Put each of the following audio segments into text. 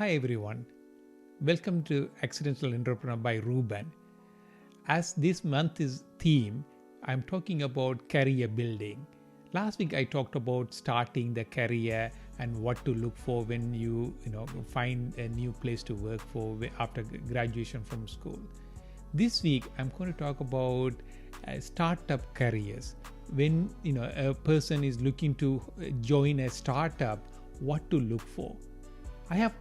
Hi everyone, welcome to Accidental Entrepreneur by Ruben. As this month is theme, I'm talking about career building. Last week I talked about starting the career and what to look for when you find a new place to work for after graduation from school. This week I'm going to talk about startup careers. When a person is looking to join a startup, what to look for. I have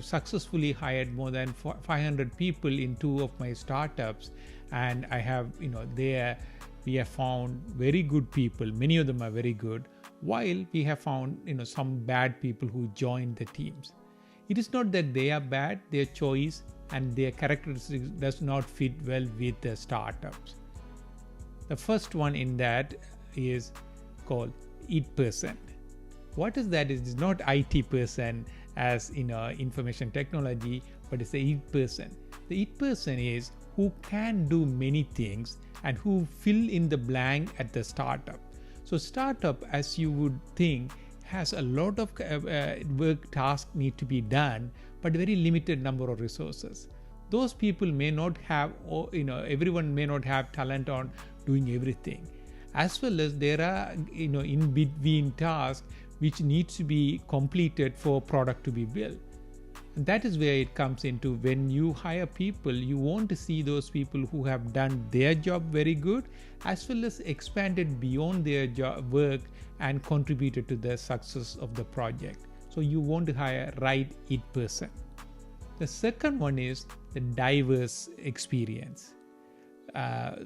successfully hired more than 500 people in two of my startups, and I have there we have found very good people. Many of them are very good, while we have found some bad people who joined the teams. It is not that they are bad; their choice and their characteristics does not fit well with the startups. The first one in that is called IT person. What is that? It is not IT person as information technology, but it's the IT person. The IT person is who can do many things and who fill in the blank at the startup. So startup, as you would think, has a lot of work tasks need to be done, but very limited number of resources. Those people may not have, everyone may not have talent on doing everything. As well as there are in between tasks which needs to be completed for product to be built. And that is where it comes into when you hire people, you want to see those people who have done their job very good, as well as expanded beyond their job work and contributed to the success of the project. So you want to hire right IT person. The second one is the diverse experience.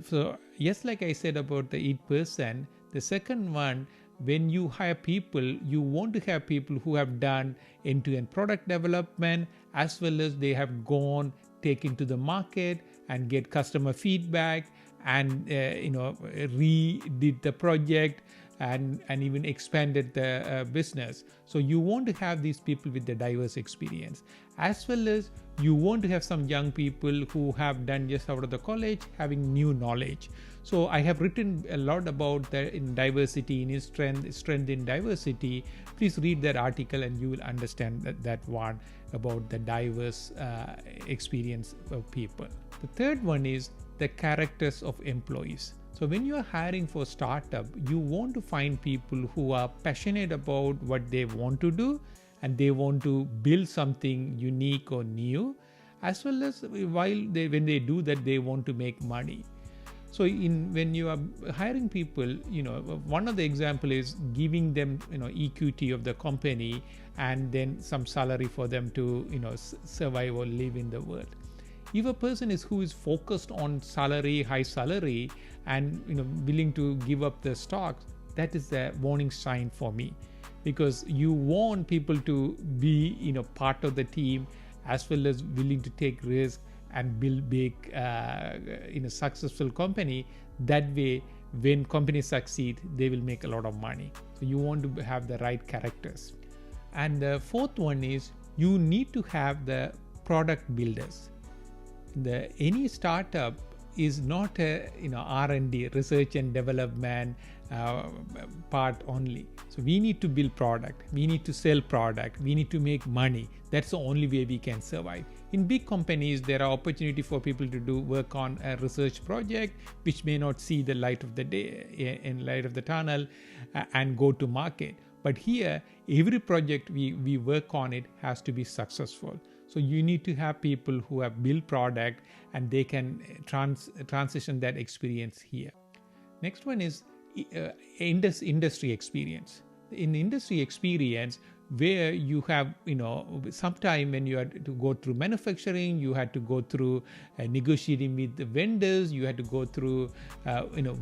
So yes, like I said about the IT person, the second one, when you hire people, you want to have people who have done end-to-end product development, as well as they have gone, taken to the market and get customer feedback and redid the project and even expanded the business. So you want to have these people with the diverse experience, as well as you want to have some young people who have done just out of the college having new knowledge. So I have written a lot about the in diversity, in strength in diversity. Please read that article and you will understand that one about the diverse experience of people. The third one is the characters of employees. So when you are hiring for startup, you want to find people who are passionate about what they want to do and they want to build something unique or new, as well as when they do that, they want to make money. So when you are hiring people, one of the example is giving them equity of the company and then some salary for them to survive or live in the world. If a person who is focused on salary, high salary, and willing to give up the stocks, that is a warning sign for me, because you want people to be part of the team, as well as willing to take risk and build big in a successful company. That way, when companies succeed, they will make a lot of money. So you want to have the right characters. And the fourth one is you need to have the product builders. Any startup is not a R&D, research and development part only. So we need to build product, we need to sell product, we need to make money. That's the only way we can survive. In big companies, there are opportunity for people to do work on a research project which may not see the light of the day in light of the tunnel and go to market. But here, every project we work on, it has to be successful. So you need to have people who have built product and they can transition that experience here. Next one is industry experience. In industry experience, where you have sometime when you had to go through manufacturing, you had to go through negotiating with the vendors, you had to go through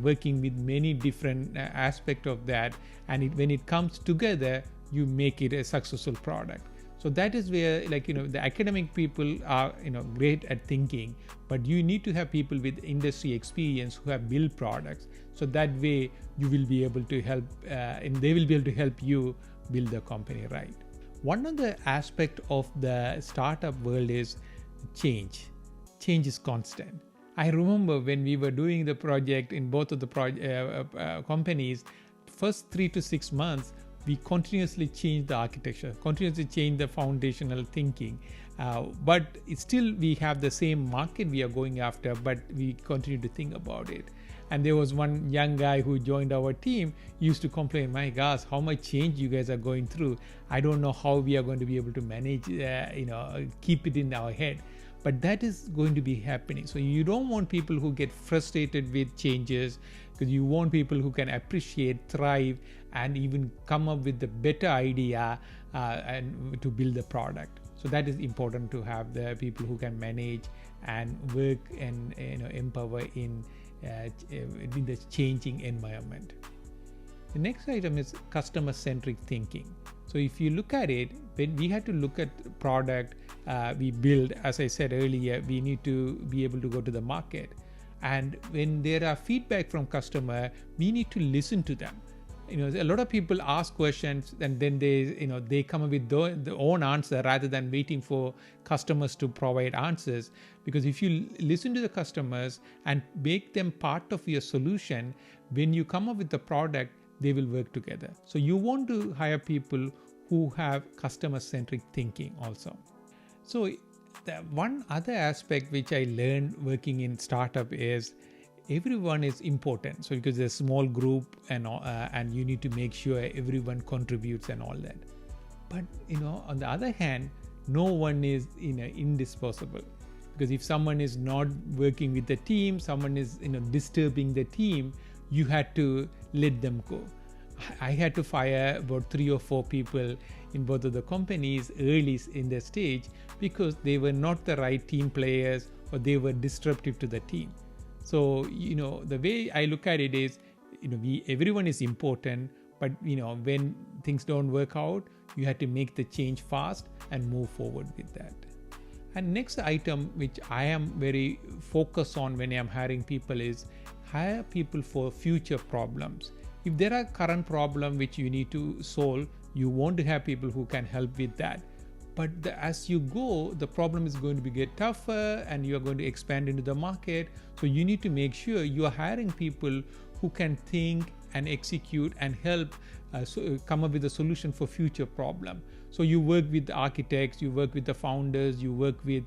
working with many different aspects of that, and when it comes together, you make it a successful product. So that is where the academic people are great at thinking, but you need to have people with industry experience who have built products. So that way you will be able to help and they will be able to help you build the company right. One of the aspect of the startup world is change. Change is constant. I remember when we were doing the project in both of the companies, first 3 to 6 months we continuously change the architecture, continuously change the foundational thinking. But still we have the same market we are going after, but we continue to think about it. And there was one young guy who joined our team, used to complain, my gosh, how much change you guys are going through. I don't know how we are going to be able to manage, keep it in our head. But that is going to be happening. So you don't want people who get frustrated with changes, because you want people who can appreciate, thrive, and even come up with the better idea and to build the product. So that is important, to have the people who can manage and work and empower in the changing environment. The next item is customer-centric thinking. So if you look at it, when we had to look at the product we build, as I said earlier, we need to be able to go to the market. And when there are feedback from customer, we need to listen to them. A lot of people ask questions and then they come up with their own answer rather than waiting for customers to provide answers. Because if you listen to the customers and make them part of your solution, when you come up with the product, they will work together. So you want to hire people who have customer-centric thinking also. So the one other aspect which I learned working in startup is everyone is important. So because there's a small group and you need to make sure everyone contributes and all that. But on the other hand, no one is indispensable. Because if someone is not working with the team, someone is disturbing the team, you had to let them go. I had to fire about 3 or 4 people in both of the companies early in the stage, because they were not the right team players or they were disruptive to the team. So the way I look at it is, everyone is important, but when things don't work out, you have to make the change fast and move forward with that. And next item which I am very focused on when I'm hiring people is hire people for future problems. If there are current problem which you need to solve, you want to have people who can help with that. But as you go, the problem is going to get tougher and you are going to expand into the market. So you need to make sure you are hiring people who can think and execute and help come up with a solution for future problem. So you work with the architects, you work with the founders, you work with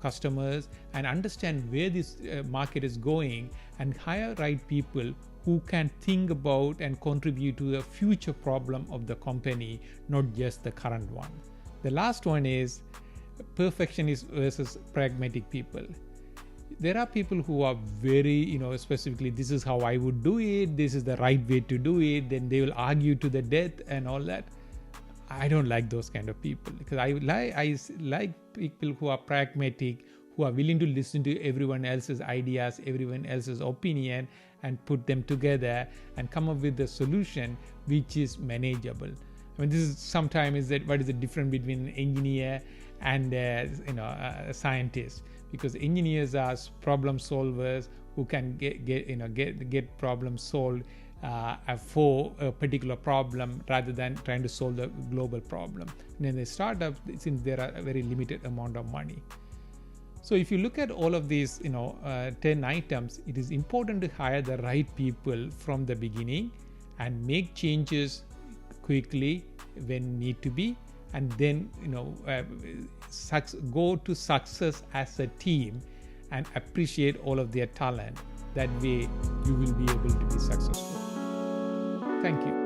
customers, and understand where this market is going, and hire right people who can think about and contribute to the future problem of the company, not just the current one. The last one is perfectionist versus pragmatic people. There are people who are very, specifically, this is how I would do it, this is the right way to do it, then they will argue to the death and all that. I don't like those kind of people, because I like people who are pragmatic, who are willing to listen to everyone else's ideas, everyone else's opinion, and put them together and come up with a solution which is manageable. I mean, this is sometimes what is the difference between an engineer and a scientist? Because engineers are problem solvers who can get problems solved for a particular problem rather than trying to solve the global problem. And in a startup, since there are a very limited amount of money. So if you look at all of these 10 items, it is important to hire the right people from the beginning and make changes quickly when need to be, and then go to success as a team and appreciate all of their talent. That way you will be able to be successful. Thank you.